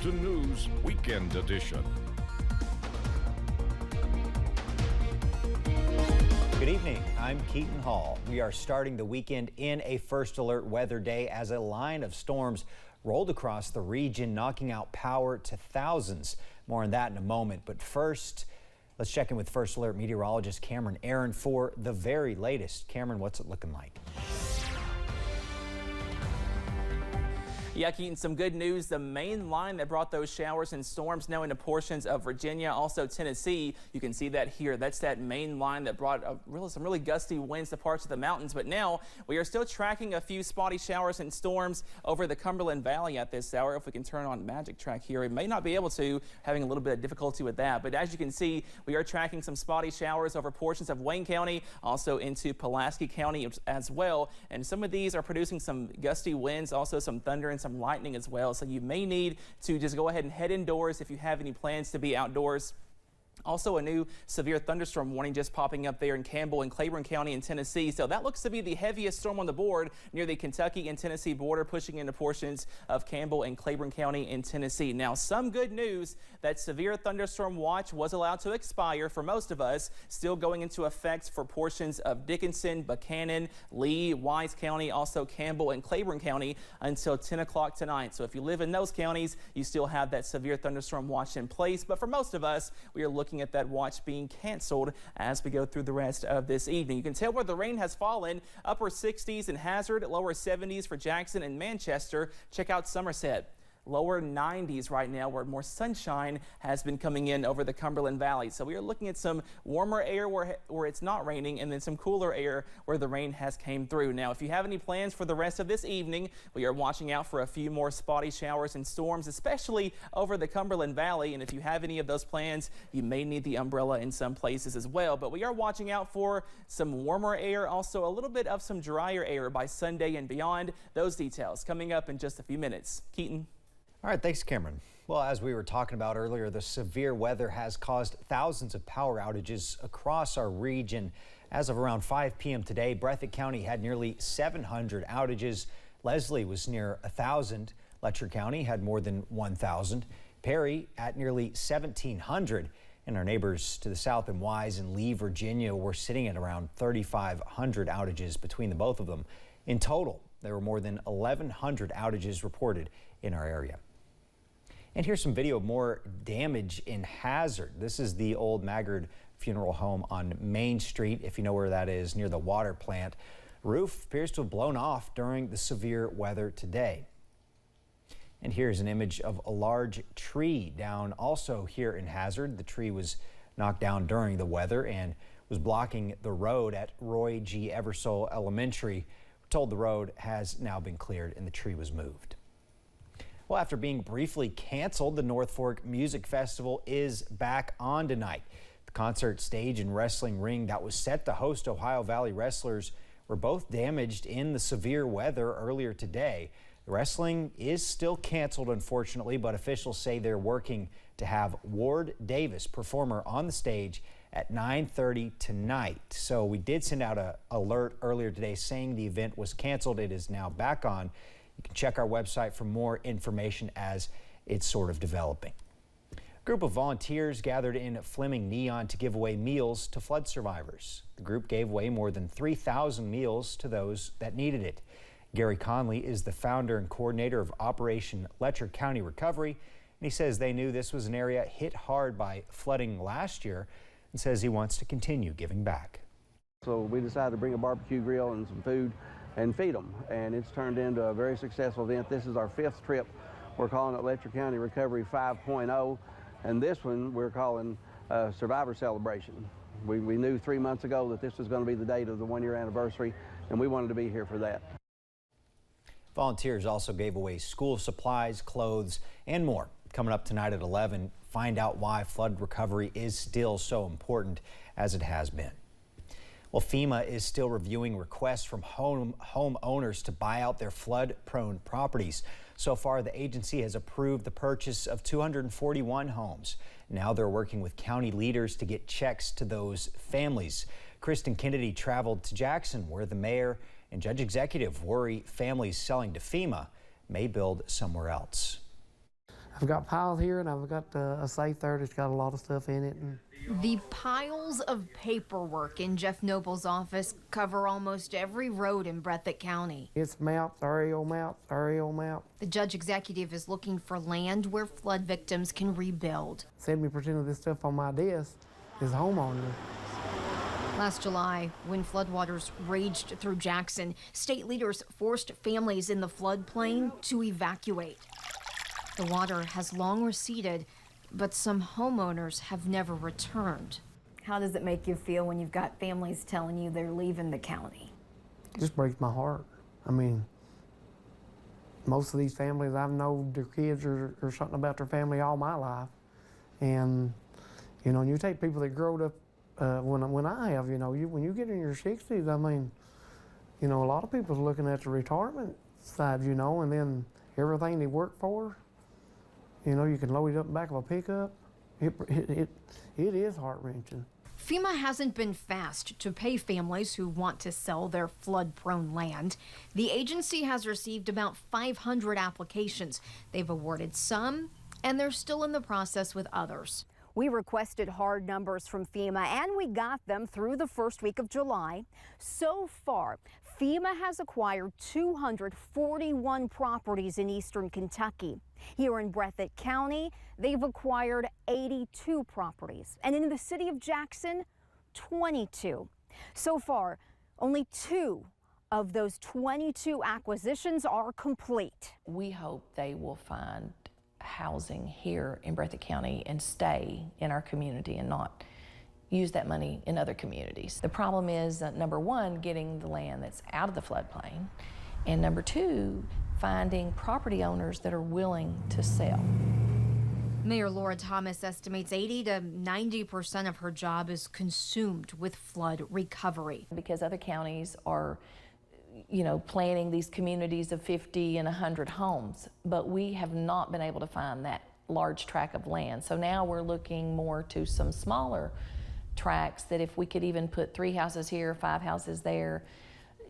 Mountain News Weekend Edition. Good evening, I'm Keaton Hall. We are starting the weekend in a first alert weather day as a line of storms rolled across the region, knocking out power to thousands. More on that in a moment, but first, let's check in with First Alert meteorologist Cameron Aaron for the very latest. Cameron, what's it looking like? Yeah, Keaton, some good news. The main line that brought those showers and storms now into portions of Virginia, also Tennessee. You can see that here. That's that main line that brought some really gusty winds to parts of the mountains. But now we are still tracking a few spotty showers and storms over the Cumberland Valley at this hour. If we can turn on Magic Track here, we may not be able to, having a little bit of difficulty with that. But as you can see, we are tracking some spotty showers over portions of Wayne County, also into Pulaski County as well. And some of these are producing some gusty winds, also some thunder and some lightning as well, so you may need to just go ahead and head indoors if you have any plans to be outdoors. Also, a new severe thunderstorm warning just popping up there in Campbell and Claiborne County in Tennessee. So that looks to be the heaviest storm on the board near the Kentucky and Tennessee border, pushing into portions of Campbell and Claiborne County in Tennessee. Now, some good news: that severe thunderstorm watch was allowed to expire for most of us, still going into effect for portions of Dickinson, Buchanan, Lee, Wise County, also Campbell and Claiborne County until 10 o'clock tonight. So if you live in those counties, you still have that severe thunderstorm watch in place. But for most of us, we are looking at that watch being canceled as we go through the rest of this evening. You can tell where the rain has fallen: upper 60s in Hazard, lower 70s for Jackson and Manchester. Check out Somerset. Lower 90s right now, where more sunshine has been coming in over the Cumberland Valley. So we are looking at some warmer air where it's not raining, and then some cooler air where the rain has came through. Now, if you have any plans for the rest of this evening, we are watching out for a few more spotty showers and storms, especially over the Cumberland Valley. And if you have any of those plans, you may need the umbrella in some places as well. But we are watching out for some warmer air, also a little bit of some drier air by Sunday and beyond. Those details coming up in just a few minutes. Keaton. All right, thanks, Cameron. Well, as we were talking about earlier, the severe weather has caused thousands of power outages across our region. As of around 5 p.m. today, Breathitt County had nearly 700 outages. Leslie was near 1,000. Letcher County had more than 1,000. Perry at nearly 1,700. And our neighbors to the south in Wise and Lee, Virginia, were sitting at around 3,500 outages between the both of them. In total, there were more than 1,100 outages reported in our area. And here's some video of more damage in Hazard. This is the old Maggard Funeral Home on Main Street, if you know where that is, near the water plant. Roof appears to have blown off during the severe weather today. And here's an image of a large tree down also here in Hazard. The tree was knocked down during the weather and was blocking the road at Roy G. Eversole Elementary. We're told the road has now been cleared and the tree was moved. Well, after being briefly canceled, the North Fork Music Festival is back on tonight. The concert stage and wrestling ring that was set to host Ohio Valley wrestlers were both damaged in the severe weather earlier today. The wrestling is still canceled, unfortunately, but officials say they're working to have Ward Davis, performer, on the stage at 9:30 tonight. So we did send out an alert earlier today saying the event was canceled. It is now back on. You can check our website for more information as it's sort of developing. A group of volunteers gathered in Fleming Neon to give away meals to flood survivors. The group gave away more than 3,000 meals to those that needed it. Gary Conley is the founder and coordinator of Operation Letcher County Recovery, and he says they knew this was an area hit hard by flooding last year and says he wants to continue giving back. So we decided to bring a barbecue grill and some food and feed them, and it's turned into a very successful event. This is our 5th trip. We're calling it Letcher County Recovery 5.0, and this one we're calling Survivor Celebration. We knew 3 months ago that this was going to be the date of the 1-year anniversary, and we wanted to be here for that. Volunteers also gave away school supplies, clothes, and more. Coming up tonight at 11, find out why flood recovery is still so important as it has been. Well, FEMA is still reviewing requests from homeowners to buy out their flood-prone properties. So far, the agency has approved the purchase of 241 homes. Now they're working with county leaders to get checks to those families. Kristen Kennedy traveled to Jackson, where the mayor and judge executive worry families selling to FEMA may build somewhere else. I've got piles here, and I've got a safe there that's got a lot of stuff in it. And the piles of paperwork in Jeff Noble's office cover almost every road in Breathitt County. it's maps, aerial maps, aerial maps. The judge executive is looking for land where flood victims can rebuild. 70% of this stuff on my desk is homeowners. Last July, when floodwaters raged through Jackson, state leaders forced families in the floodplain to evacuate. The water has long receded, but some homeowners have never returned. How does it make you feel when you've got families telling you they're leaving the county? It just breaks my heart. I mean, most of these families, I've known their kids or something about their family all my life. And, you know, you take people that growed up when I have, you know, when you get in your 60s, I mean, you know, a lot of people's looking at the retirement side, you know, and then everything they work for, you know, you can load it up in the back of a pickup. It is heart-wrenching. FEMA hasn't been fast to pay families who want to sell their flood-prone land. The agency has received about 500 applications. They've awarded some, and they're still in the process with others. We requested hard numbers from FEMA, and we got them through the first week of July. So far, FEMA has acquired 241 properties in eastern Kentucky. Here in Breathitt County, they've acquired 82 properties, and in the city of Jackson, 22. So far, only 2 of those 22 acquisitions are complete. We hope they will find housing here in Breathitt County and stay in our community and not use that money in other communities. The problem is, number one, getting the land that's out of the floodplain, and number two, finding property owners that are willing to sell. Mayor Laura Thomas estimates 80 to 90% of her job is consumed with flood recovery. Because other counties are, you know, planning these communities of 50 and 100 homes, but we have not been able to find that large tract of land. So now we're looking more to some smaller tracts that if we could even put 3 houses here, 5 houses there,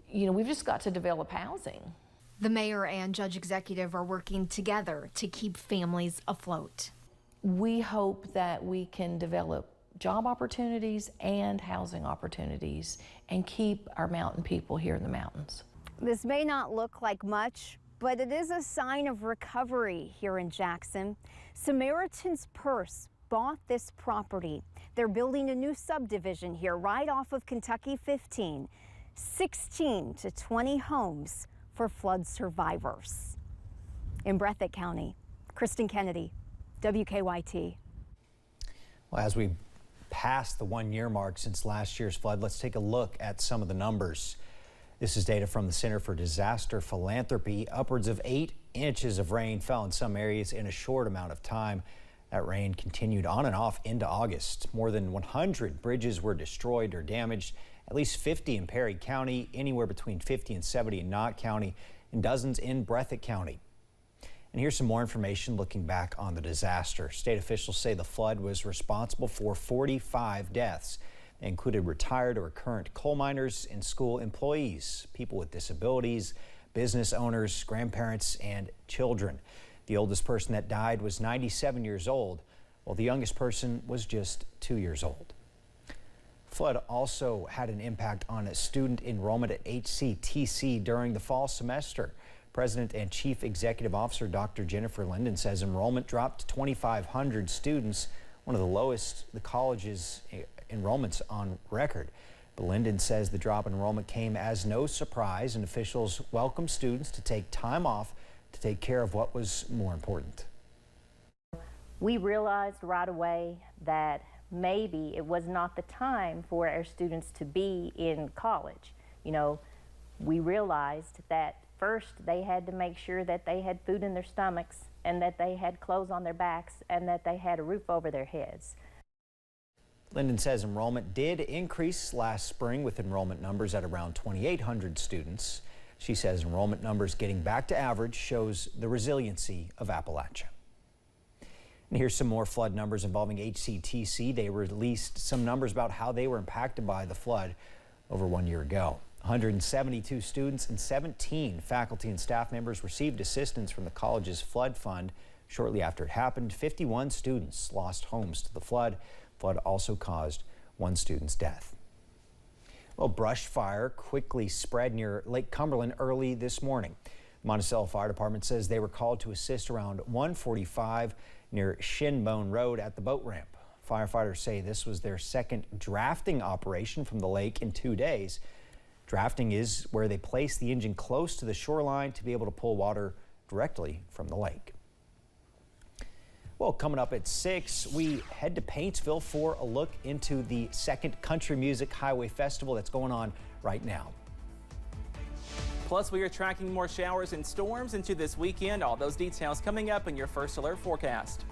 you know, we've just got to develop housing. The mayor and judge executive are working together to keep families afloat. We hope that we can develop job opportunities and housing opportunities and keep our mountain people here in the mountains. This may not look like much, but it is a sign of recovery here in Jackson. Samaritan's Purse bought this property. They're building a new subdivision here right off of Kentucky 15. 16 to 20 homes for flood survivors. In Breathitt County, Kristen Kennedy, WKYT. Well, as we pass the 1-year mark since last year's flood, let's take a look at some of the numbers. This is data from the Center for Disaster Philanthropy. Upwards of 8 inches of rain fell in some areas in a short amount of time. That rain continued on and off into August. More than 100 bridges were destroyed or damaged, at least 50 in Perry County, anywhere between 50 and 70 in Knott County, and dozens in Breathitt County. And here's some more information looking back on the disaster. State officials say the flood was responsible for 45 deaths. They included retired or current coal miners and school employees, people with disabilities, business owners, grandparents, and children. The oldest person that died was 97 years old, while the youngest person was just 2 years old. Flood also had an impact on student enrollment at HCTC during the fall semester. President and Chief Executive Officer Dr. Jennifer Linden says enrollment dropped to 2,500 students, one of the lowest the college's enrollments on record. But Linden says the drop in enrollment came as no surprise, and officials welcome students to take time off to take care of what was more important. We realized right away that maybe it was not the time for our students to be in college. You know, we realized that first they had to make sure that they had food in their stomachs and that they had clothes on their backs and that they had a roof over their heads. Linden says enrollment did increase last spring, with enrollment numbers at around 2,800 students. She says enrollment numbers getting back to average shows the resiliency of Appalachia. And here's some more flood numbers involving HCTC. They released some numbers about how they were impacted by the flood over 1 year ago. 172 students and 17 faculty and staff members received assistance from the college's flood fund Shortly after it happened, 51 students lost homes to the flood. Flood also caused one student's death. Well, brush fire quickly spread near Lake Cumberland early this morning. Monticello Fire Department says they were called to assist around 1:45 near Shinbone Road at the boat ramp. Firefighters say this was their second drafting operation from the lake in 2 days. Drafting is where they place the engine close to the shoreline to be able to pull water directly from the lake. Well, coming up at 6, we head to Paintsville for a look into the second Country Music Highway Festival that's going on right now. Plus, we are tracking more showers and storms into this weekend. All those details coming up in your First Alert forecast.